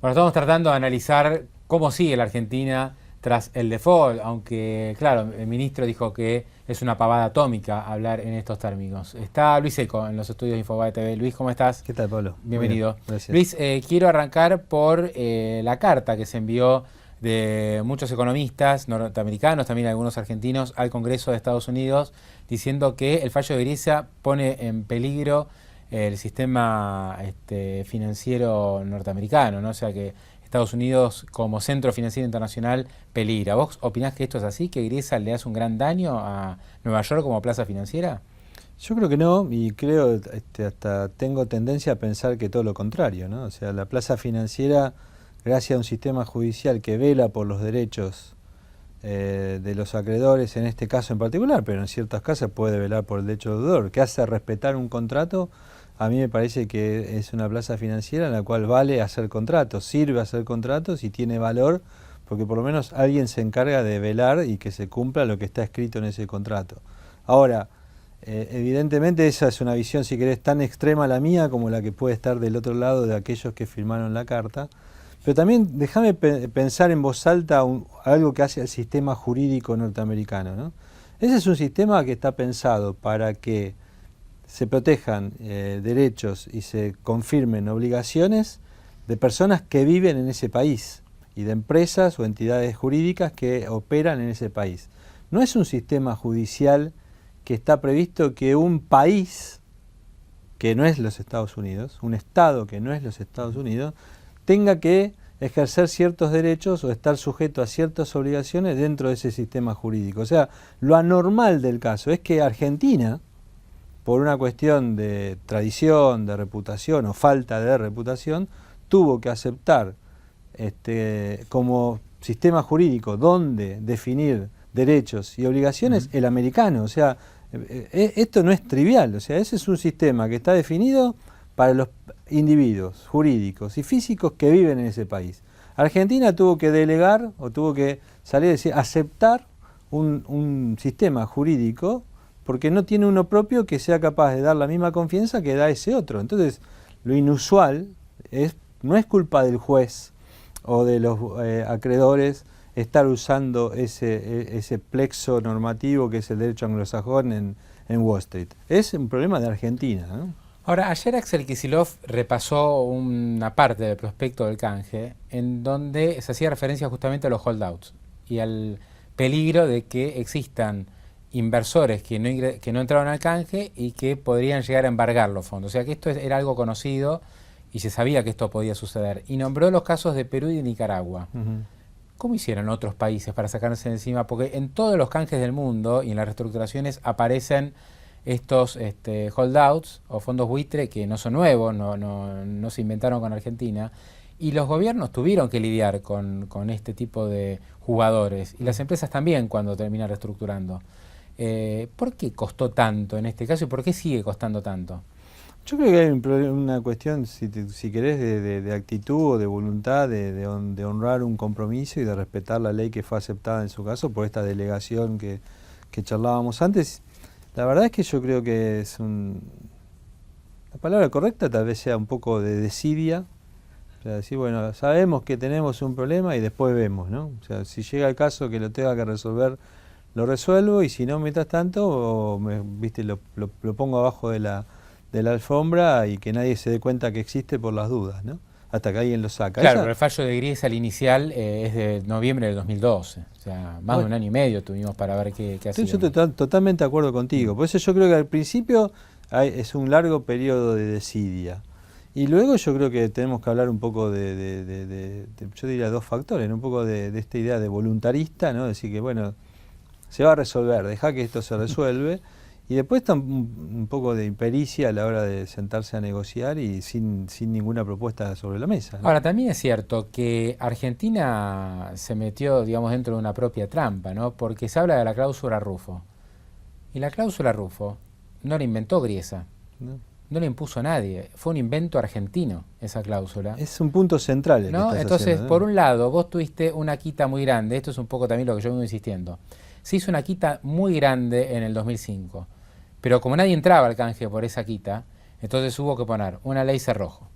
Bueno, estamos tratando de analizar cómo sigue la Argentina tras el default, aunque, claro, el ministro dijo que es una pavada atómica hablar en estos términos. Está Luis Eco en los estudios de Infobae TV. Luis, ¿cómo estás? ¿Qué tal, Pablo? Muy bien, Bienvenido. gracias. Luis, quiero arrancar por la carta que se envió de muchos economistas norteamericanos, también algunos argentinos, al Congreso de Estados Unidos, diciendo que el fallo de Grecia pone en peligro el sistema financiero norteamericano, ¿no? O sea que Estados Unidos como centro financiero internacional peligra. ¿Vos opinás que esto es así, que Grecia le hace un gran daño a Nueva York como plaza financiera? Yo creo que no, y creo, hasta tengo tendencia a pensar que todo lo contrario, ¿no? O sea, la plaza financiera, gracias a un sistema judicial que vela por los derechos de los acreedores, en este caso en particular, pero en ciertos casos puede velar por el derecho del deudor, que hace respetar un contrato. A mí me parece que es una plaza financiera en la cual vale hacer contratos, sirve hacer contratos y tiene valor, porque por lo menos alguien se encarga de velar y que se cumpla lo que está escrito en ese contrato. Ahora, evidentemente esa es una visión, si querés, tan extrema la mía como la que puede estar del otro lado de aquellos que firmaron la carta. Pero también déjame pensar en voz alta algo que hace el sistema jurídico norteamericano, ¿no? Ese es un sistema que está pensado para que se protejan derechos y se confirmen obligaciones de personas que viven en ese país y de empresas o entidades jurídicas que operan en ese país. No es un sistema judicial que está previsto que un país que no es los Estados Unidos, un Estado que no es los Estados Unidos, tenga que ejercer ciertos derechos o estar sujeto a ciertas obligaciones dentro de ese sistema jurídico. O sea, lo anormal del caso es que Argentina, por una cuestión de tradición, de reputación o falta de reputación, tuvo que aceptar como sistema jurídico donde definir derechos y obligaciones el americano. O sea, esto no es trivial, o sea, ese es un sistema que está definido para los individuos jurídicos y físicos que viven en ese país. Argentina tuvo que delegar o tuvo que salir a decir, aceptar un sistema jurídico porque no tiene uno propio que sea capaz de dar la misma confianza que da ese otro. Entonces, lo inusual no es culpa del juez o de los acreedores estar usando ese plexo normativo que es el derecho anglosajón en Wall Street. Es un problema de Argentina, ¿no? Ahora, ayer Axel Kicillof repasó una parte del prospecto del canje en donde se hacía referencia justamente a los holdouts y al peligro de que existan inversores que no entraron al canje y que podrían llegar a embargar los fondos. O sea que esto era algo conocido y se sabía que esto podía suceder. Y nombró los casos de Perú y de Nicaragua. ¿Cómo hicieron otros países para sacarse de encima? Porque en todos los canjes del mundo y en las reestructuraciones aparecen estos holdouts o fondos buitre que no son nuevos, no se inventaron con Argentina, y los gobiernos tuvieron que lidiar con este tipo de jugadores, y las empresas también cuando terminan reestructurando. ¿Por qué costó tanto en este caso y por qué sigue costando tanto? Yo creo que hay una cuestión, si querés, de actitud o de voluntad de honrar un compromiso y de respetar la ley que fue aceptada en su caso por esta delegación que charlábamos antes. La verdad es que yo creo que la palabra correcta tal vez sea un poco de desidia. O sea, decir, bueno, sabemos que tenemos un problema y después vemos, ¿no? O sea, si llega el caso que lo tenga que resolver, lo resuelvo, y si no, mientras tanto, lo pongo abajo de la alfombra y que nadie se dé cuenta que existe por las dudas, ¿no? Hasta que alguien lo saca. Claro, pero el fallo de Griesa, el inicial, es de noviembre del 2012. O sea, más de un año y medio tuvimos para ver qué hacíamos. Yo estoy totalmente de acuerdo contigo. Por eso yo creo que al principio es un largo periodo de desidia. Y luego yo creo que tenemos que hablar un poco yo diría dos factores, ¿no? Un poco de esta idea de voluntarista, ¿no? Decir que, bueno, se va a resolver, deja que esto se resuelve. Y después está un poco de impericia a la hora de sentarse a negociar y sin ninguna propuesta sobre la mesa, ¿no? Ahora, también es cierto que Argentina se metió, digamos, dentro de una propia trampa, ¿no? Porque se habla de la cláusula Rufo. Y la cláusula Rufo no la inventó Griesa, no la impuso nadie. Fue un invento argentino esa cláusula. Es un punto central el ¿no? que estás Entonces, haciendo, ¿no? por un lado, vos tuviste una quita muy grande. Esto es un poco también lo que yo vengo insistiendo. Se hizo una quita muy grande en el 2005. Pero como nadie entraba al canje por esa quita, entonces hubo que poner una ley cerrojo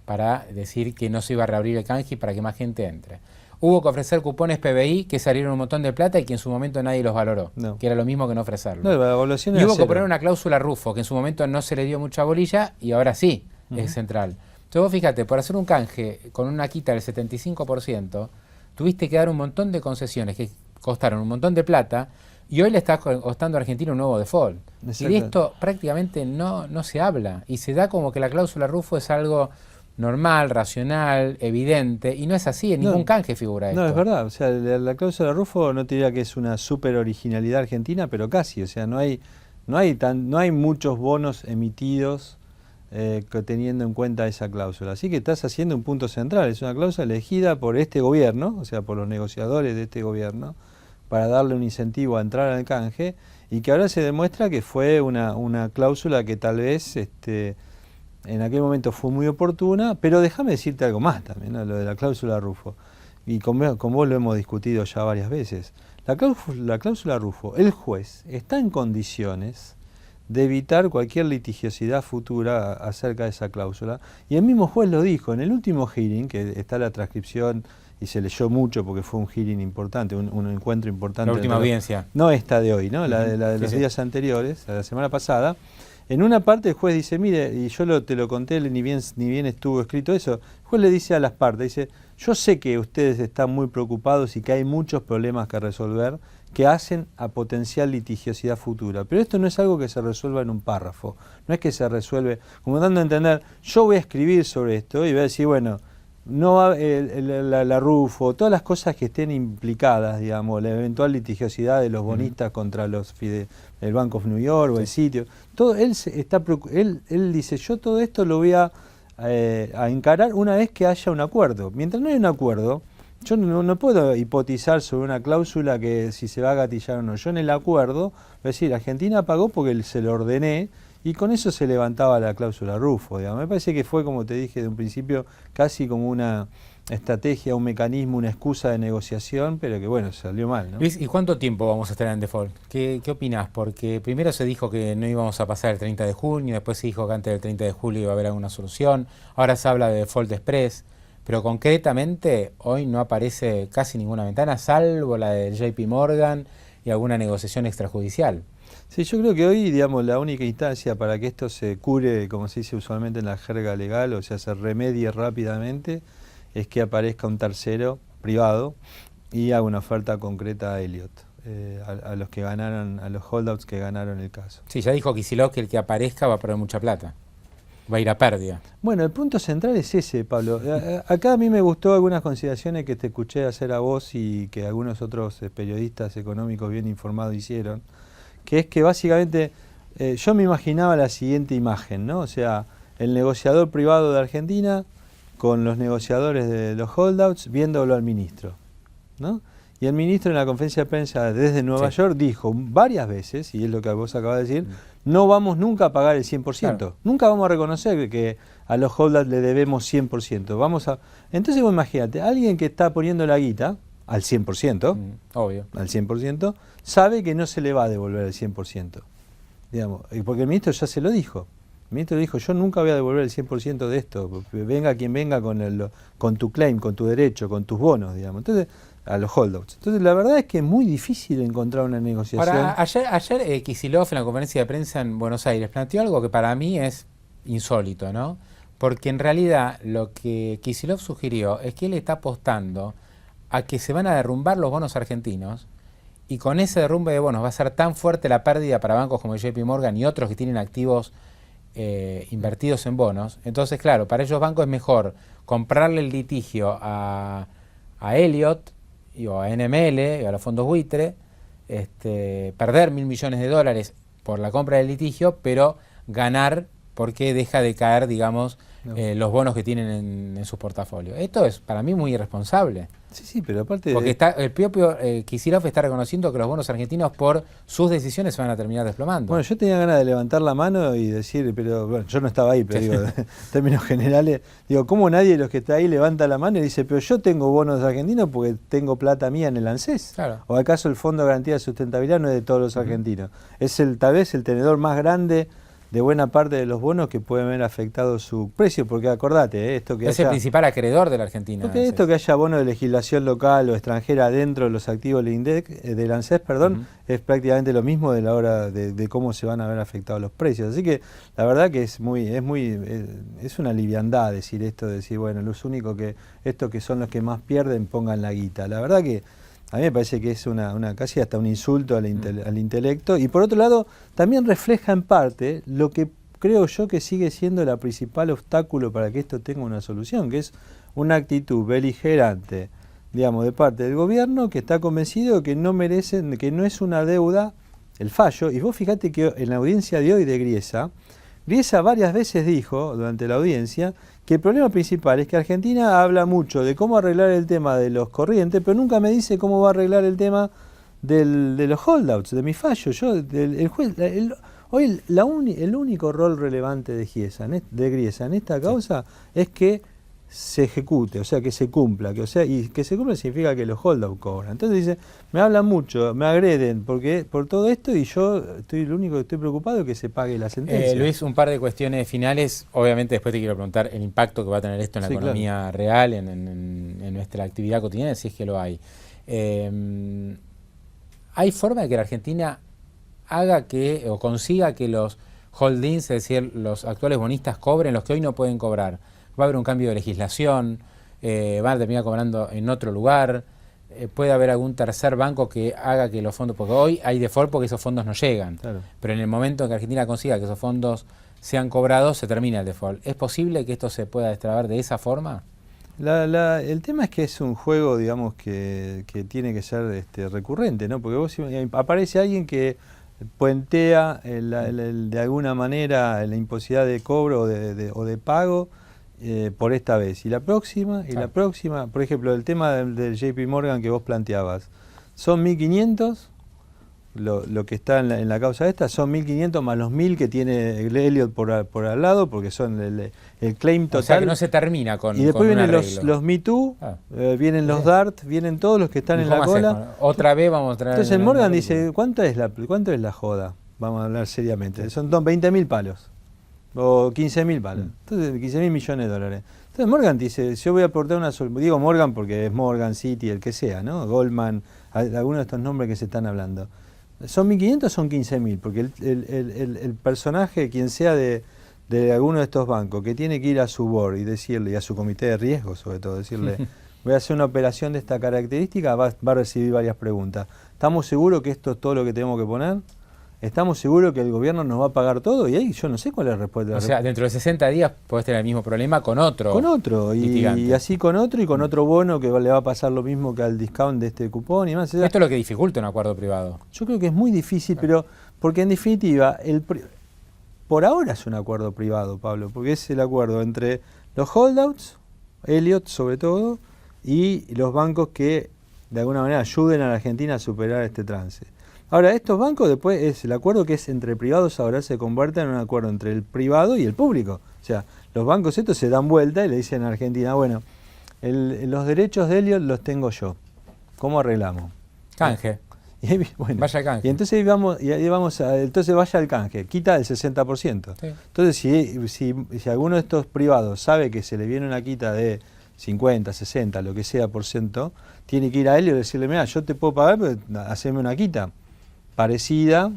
para decir que no se iba a reabrir el canje y para que más gente entre. Hubo que ofrecer cupones PBI que salieron un montón de plata y que en su momento nadie los valoró, que era lo mismo que no ofrecerlo. No, la evaluación y era hubo que cero. poner una cláusula Rufo, que en su momento no se le dio mucha bolilla y ahora sí es central. Entonces vos fíjate, por hacer un canje con una quita del 75%, tuviste que dar un montón de concesiones que costaron un montón de plata y hoy le está costando a Argentina un nuevo default. Y de esto prácticamente no se habla y se da como que la cláusula Rufo es algo normal, racional, evidente, y no es así, en ningún canje figura esto. No, es verdad, o sea, la cláusula Rufo no te diría que es una super originalidad argentina, pero casi, o sea, no hay muchos bonos emitidos teniendo en cuenta esa cláusula. Así que estás haciendo un punto central, es una cláusula elegida por este gobierno, o sea, por los negociadores de este gobierno, para darle un incentivo a entrar al canje, y que ahora se demuestra que fue una cláusula que tal vez en aquel momento fue muy oportuna, pero déjame decirte algo más también, ¿no? Lo de la cláusula Rufo, y con vos lo hemos discutido ya varias veces. La cláusula Rufo, el juez está en condiciones de evitar cualquier litigiosidad futura acerca de esa cláusula, y el mismo juez lo dijo en el último hearing, que está la transcripción y se leyó mucho porque fue un hearing importante, un encuentro importante. La última audiencia. No esta de hoy, ¿no? La de los días anteriores, la semana pasada. En una parte el juez dice, mire, y yo te lo conté, ni bien estuvo escrito eso, el juez le dice a las partes, dice, yo sé que ustedes están muy preocupados y que hay muchos problemas que resolver que hacen a potencial litigiosidad futura, pero esto no es algo que se resuelva en un párrafo, no es que se resuelve, como dando a entender, yo voy a escribir sobre esto y voy a decir, bueno, no la Rufo, todas las cosas que estén implicadas, digamos, la eventual litigiosidad de los bonistas contra el Bank of New York o el sitio, todo él dice, yo todo esto lo voy a encarar una vez que haya un acuerdo. Mientras no hay un acuerdo, yo no puedo hipotizar sobre una cláusula que si se va a gatillar o no. Yo en el acuerdo, es decir, Argentina pagó porque se lo ordené, y con eso se levantaba la cláusula Rufo, digamos. Me parece que fue, como te dije de un principio, casi como una estrategia, un mecanismo, una excusa de negociación, pero que bueno, salió mal, ¿no? Luis, ¿y cuánto tiempo vamos a estar en default? ¿Qué opinás? Porque primero se dijo que no íbamos a pasar el 30 de junio, después se dijo que antes del 30 de julio iba a haber alguna solución, ahora se habla de default express, pero concretamente hoy no aparece casi ninguna ventana, salvo la de JP Morgan y alguna negociación extrajudicial. Sí, yo creo que hoy, digamos, la única instancia para que esto se cure, como se dice usualmente en la jerga legal, o sea, se remedie rápidamente, es que aparezca un tercero privado y haga una oferta concreta a Elliott, a los que ganaron, a los holdouts que ganaron el caso. Sí, ya dijo Kicillof que el que aparezca va a perder mucha plata, va a ir a pérdida. Bueno, el punto central es ese, Pablo. Acá a mí me gustó algunas consideraciones que te escuché hacer a vos y que algunos otros periodistas económicos bien informados hicieron, que es que básicamente yo me imaginaba la siguiente imagen, ¿no? O sea, el negociador privado de Argentina con los negociadores de los holdouts viéndolo al ministro, ¿no? Y el ministro en la conferencia de prensa desde Nueva York dijo varias veces, y es lo que vos acabas de decir, no vamos nunca a pagar el 100%, claro. Nunca vamos a reconocer que a los holdouts le debemos 100%. Entonces vos imagínate, alguien que está poniendo la guita al 100%, obvio, al 100%, sabe que no se le va a devolver el 100%, digamos, porque el ministro ya se lo dijo. El ministro dijo, yo nunca voy a devolver el 100% de esto, venga quien venga con tu claim, con tu derecho, con tus bonos, digamos. Entonces, a los holdouts. Entonces, la verdad es que es muy difícil encontrar una negociación. Ahora, ayer Kicillof en la conferencia de prensa en Buenos Aires planteó algo que para mí es insólito, ¿no? Porque en realidad lo que Kicillof sugirió es que él está apostando a que se van a derrumbar los bonos argentinos, y con ese derrumbe de bonos va a ser tan fuerte la pérdida para bancos como JP Morgan y otros que tienen activos invertidos en bonos. Entonces, claro, para ellos bancos es mejor comprarle el litigio a Elliott o a NML o a los fondos buitre, perder $1.000 millones por la compra del litigio, pero ganar porque deja de caer, digamos, los bonos que tienen en sus portafolios. Esto es para mí muy irresponsable. Sí, pero aparte porque el propio Kicillof está reconociendo que los bonos argentinos por sus decisiones se van a terminar desplomando. Bueno, yo tenía ganas de levantar la mano y decir, pero bueno, yo no estaba ahí, pero digo, en términos generales, digo, ¿cómo nadie de los que está ahí levanta la mano y dice, pero yo tengo bonos argentinos porque tengo plata mía en el ANSES? Claro. ¿O acaso el Fondo de Garantía de Sustentabilidad no es de todos los argentinos? Es tal vez el tenedor más grande de buena parte de los bonos que pueden ver afectado su precio, porque acordate, esto que es el principal acreedor de la Argentina. Porque esto que haya bonos de legislación local o extranjera dentro de los activos del ANSES, es prácticamente lo mismo de la hora de cómo se van a ver afectados los precios. Así que la verdad que es una liviandad decir esto, de decir, bueno, los únicos estos que son los que más pierden pongan la guita. La verdad que a mí me parece que es casi hasta un insulto al intelecto, y por otro lado también refleja en parte lo que creo yo que sigue siendo el principal obstáculo para que esto tenga una solución, que es una actitud beligerante, digamos, de parte del gobierno, que está convencido de que no merecen, que no es una deuda el fallo. Y vos fíjate que en la audiencia de hoy de Griesa varias veces dijo durante la audiencia que el problema principal es que Argentina habla mucho de cómo arreglar el tema de los corrientes, pero nunca me dice cómo va a arreglar el tema de los holdouts, de mi fallo. Hoy el único rol relevante de Griesa en esta causa es que se ejecute, o sea, que se cumpla, y que se cumpla significa que los holdouts cobran. Entonces dice, me hablan mucho, me agreden por todo esto, y yo lo único que estoy preocupado es que se pague la sentencia. Luis, un par de cuestiones finales. Obviamente después te quiero preguntar el impacto que va a tener esto en la economía real, en nuestra actividad cotidiana, si es que lo hay. ¿Hay forma de que la Argentina haga o consiga que los holdings, es decir, los actuales bonistas, cobren los que hoy no pueden cobrar? ¿Va a haber un cambio de legislación? ¿Van a terminar cobrando en otro lugar? ¿Puede haber algún tercer banco que haga que los fondos, porque hoy hay default porque esos fondos no llegan, claro, pero en el momento en que Argentina consiga que esos fondos sean cobrados, se termina el default? ¿Es posible que esto se pueda destrabar de esa forma? El tema es que es un juego, digamos, que tiene que ser recurrente, ¿no? Porque aparece alguien que puentea de alguna manera la imposibilidad de cobro o de pago por esta vez, y la próxima, y la próxima. Por ejemplo, el tema del JP Morgan que vos planteabas, son 1.500, lo que está en la causa esta, son 1.500 más los 1.000 que tiene el Elliott por al lado, porque son el claim total. O sea que no se termina con. Y después vienen los Me Too, vienen los DART, vienen todos los que están en la cola. Otra vez vamos a traer. Entonces el Morgan dice, ¿cuánto es la joda? Vamos a hablar seriamente. Son 20.000 palos. O 15.000 palos. Entonces, 15.000 millones de dólares. Entonces Morgan dice, yo voy a aportar una solución. Digo Morgan porque es Morgan, Citi, el que sea, ¿no? Goldman, algunos de estos nombres que se están hablando. ¿Son 1.500 o son 15.000? Porque el personaje, quien sea de alguno de estos bancos, que tiene que ir a su board y decirle, y a su comité de riesgo sobre todo, decirle, voy a hacer una operación de esta característica, va a recibir varias preguntas. ¿Estamos seguros que esto es todo lo que tenemos que poner? ¿Estamos seguros que el gobierno nos va a pagar todo? Y ahí yo no sé cuál es la respuesta. O sea, dentro de 60 días podés tener el mismo problema con otro. Con otro, y así con otro, y con otro bono que le va a pasar lo mismo que al discount de este cupón y más. Esto es lo que dificulta un acuerdo privado. Yo creo que es muy difícil, pero porque en definitiva, por ahora es un acuerdo privado, Pablo, porque es el acuerdo entre los holdouts, Elliott sobre todo, y los bancos que de alguna manera ayuden a la Argentina a superar este trance. Ahora, estos bancos después es el acuerdo que es entre privados, ahora se convierte en un acuerdo entre el privado y el público. O sea, los bancos estos se dan vuelta y le dicen a Argentina, bueno, los derechos de Elliott los tengo yo. ¿Cómo arreglamos? Canje. Y ahí, bueno, vaya al canje. Y entonces entonces vaya al canje, quita el 60%. Sí. Entonces, si alguno de estos privados sabe que se le viene una quita de 50, 60, lo que sea por ciento, tiene que ir a Elliott y decirle, mira, yo te puedo pagar, pero haceme una quita parecida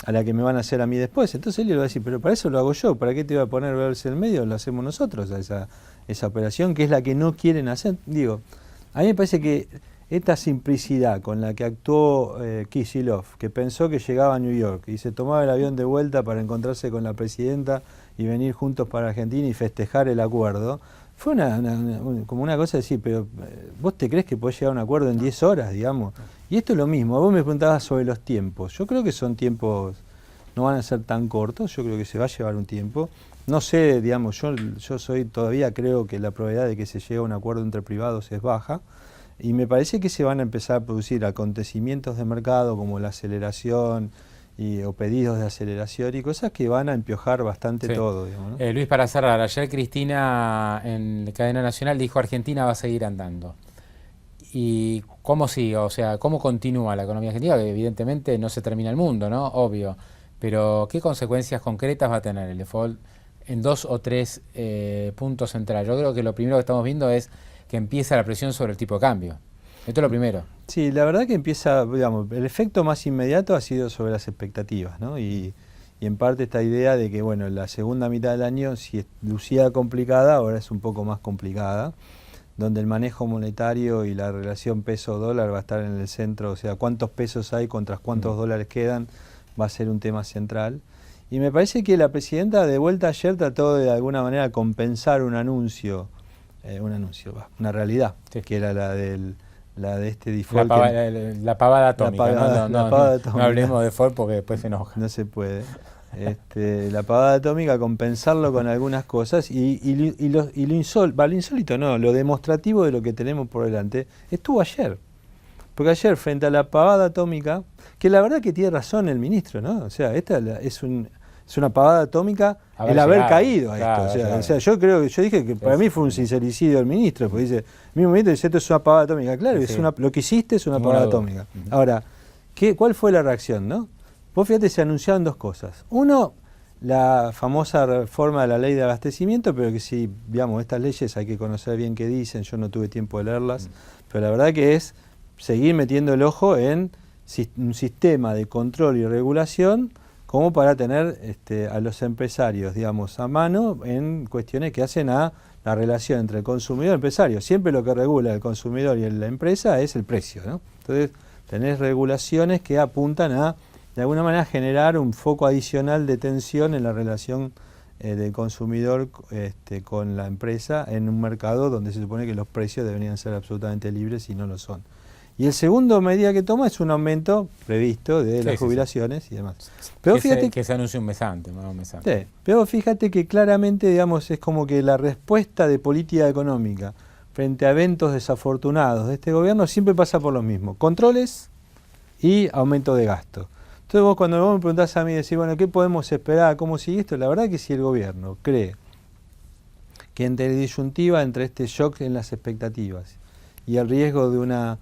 a la que me van a hacer a mí después. Entonces Elliott va a decir, pero para eso lo hago yo, ¿para qué te voy a poner verse en el medio? Lo hacemos nosotros, esa operación, que es la que no quieren hacer. Digo, a mí me parece que esta simplicidad con la que actuó Kicillof, que pensó que llegaba a New York y se tomaba el avión de vuelta para encontrarse con la presidenta y venir juntos para Argentina y festejar el acuerdo, fue como una cosa de decir, pero ¿vos te crees que podés llegar a un acuerdo en 10 horas, digamos? Y esto es lo mismo, vos me preguntabas sobre los tiempos. Yo creo que son tiempos, no van a ser tan cortos, yo creo que se va a llevar un tiempo. No sé, digamos, yo todavía creo que la probabilidad de que se llegue a un acuerdo entre privados es baja, y me parece que se van a empezar a producir acontecimientos de mercado como la aceleración, o pedidos de aceleración y cosas que van a empiojar bastante todo. Digamos, ¿no? Luis, para cerrar, ayer Cristina en Cadena Nacional dijo Argentina va a seguir andando. ¿Y cómo sigue? O sea, ¿cómo continúa la economía argentina? Que evidentemente no se termina el mundo, ¿no? Obvio. pero ¿qué consecuencias concretas va a tener el default en 2 o 3 puntos centrales? Yo creo que lo primero que estamos viendo es que empieza la presión sobre el tipo de cambio. Esto es lo primero. Sí, la verdad que empieza, digamos, el efecto más inmediato ha sido sobre las expectativas, ¿no? Y en parte esta idea de que, bueno, la segunda mitad del año, si lucía complicada, ahora es un poco más complicada, donde el manejo monetario y la relación peso-dólar va a estar en el centro, o sea, cuántos pesos hay contra cuántos dólares quedan, va a ser un tema central. Y me parece que la presidenta de vuelta ayer trató de alguna manera compensar un anuncio, una realidad, sí, que era la de este default. La pavada atómica. No hablemos de default porque después se enoja. No se puede. La pavada atómica, compensarlo con algunas cosas lo insólito no, lo demostrativo de lo que tenemos por delante, estuvo ayer. Porque ayer, frente a la pavada atómica, que la verdad que tiene razón el ministro, ¿no? O sea, esta es una pavada atómica el haber caído a esto. Claro, o sea, yo dije que para mí fue un sincericidio del ministro, porque dice, el mismo ministro dice, esto es una pavada atómica. Claro, sí, lo que hiciste es una pavada atómica. Ahora, ¿cuál fue la reacción, no? Vos fíjate, se anunciaron dos cosas. Uno, la famosa reforma de la ley de abastecimiento, pero que si, digamos, estas leyes hay que conocer bien qué dicen, yo no tuve tiempo de leerlas, pero la verdad que es seguir metiendo el ojo en un sistema de control y regulación como para tener a los empresarios, digamos, a mano en cuestiones que hacen a la relación entre el consumidor y el empresario. Siempre lo que regula el consumidor y la empresa es el precio, ¿no? Entonces, tenés regulaciones que apuntan a, de alguna manera, generar un foco adicional de tensión en la relación del consumidor con la empresa en un mercado donde se supone que los precios deberían ser absolutamente libres y no lo son. Y el segundo medida que toma es un aumento previsto de las jubilaciones y demás. Pero fíjate que se anuncia un mes antes. Sí, pero fíjate que claramente, digamos, es como que la respuesta de política económica frente a eventos desafortunados de este gobierno siempre pasa por lo mismo: controles y aumento de gasto. Entonces vos, cuando vos me preguntás a mí, decís, bueno, ¿qué podemos esperar? ¿Cómo sigue esto? La verdad que si el gobierno cree que entre la disyuntiva entre este shock en las expectativas y el riesgo de una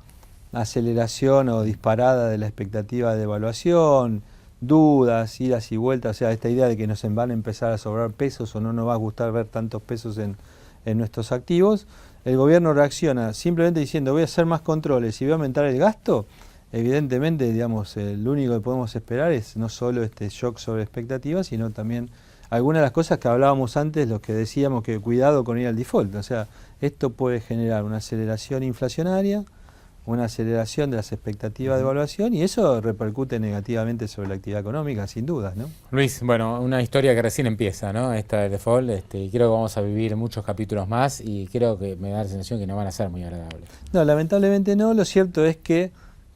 aceleración o disparada de la expectativa de evaluación, dudas, idas y vueltas, o sea, esta idea de que nos van a empezar a sobrar pesos o no nos va a gustar ver tantos pesos en nuestros activos, el gobierno reacciona simplemente diciendo voy a hacer más controles y voy a aumentar el gasto. Evidentemente, digamos, lo único que podemos esperar es no solo este shock sobre expectativas, sino también algunas de las cosas que hablábamos antes, los que decíamos que cuidado con ir al default. O sea, esto puede generar una aceleración inflacionaria, una aceleración de las expectativas de evaluación, y eso repercute negativamente sobre la actividad económica, sin dudas, ¿no? Luis, bueno, una historia que recién empieza, ¿no? Esta del default, y creo que vamos a vivir muchos capítulos más, y creo que me da la sensación que no van a ser muy agradables. No, lamentablemente no. Lo cierto es que,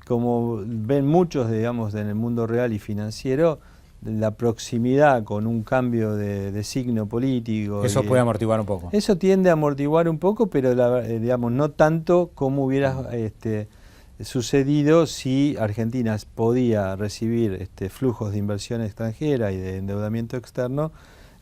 como ven muchos, digamos, en el mundo real y financiero, la proximidad con un cambio de signo político. Eso puede amortiguar un poco. Eso tiende a amortiguar un poco, pero digamos, no tanto como hubiera sucedido si Argentina podía recibir flujos de inversión extranjera y de endeudamiento externo,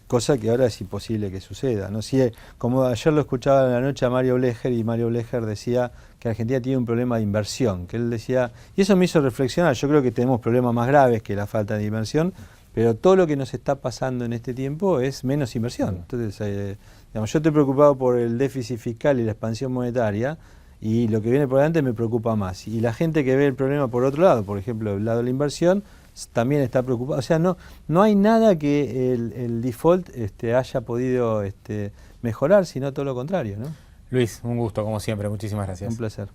cosa que ahora es imposible que suceda, ¿no? Si, como ayer lo escuchaba en la noche a Mario Blecher, y Mario Blecher decía que Argentina tiene un problema de inversión, que él decía, y eso me hizo reflexionar. Yo creo que tenemos problemas más graves que la falta de inversión, pero todo lo que nos está pasando en este tiempo es menos inversión. Entonces, digamos, yo estoy preocupado por el déficit fiscal y la expansión monetaria, y lo que viene por delante me preocupa más. Y la gente que ve el problema por otro lado, por ejemplo, el lado de la inversión, también está preocupada. O sea, no hay nada que el default haya podido mejorar, sino todo lo contrario, ¿no? Luis, un gusto, como siempre. Muchísimas gracias. Un placer.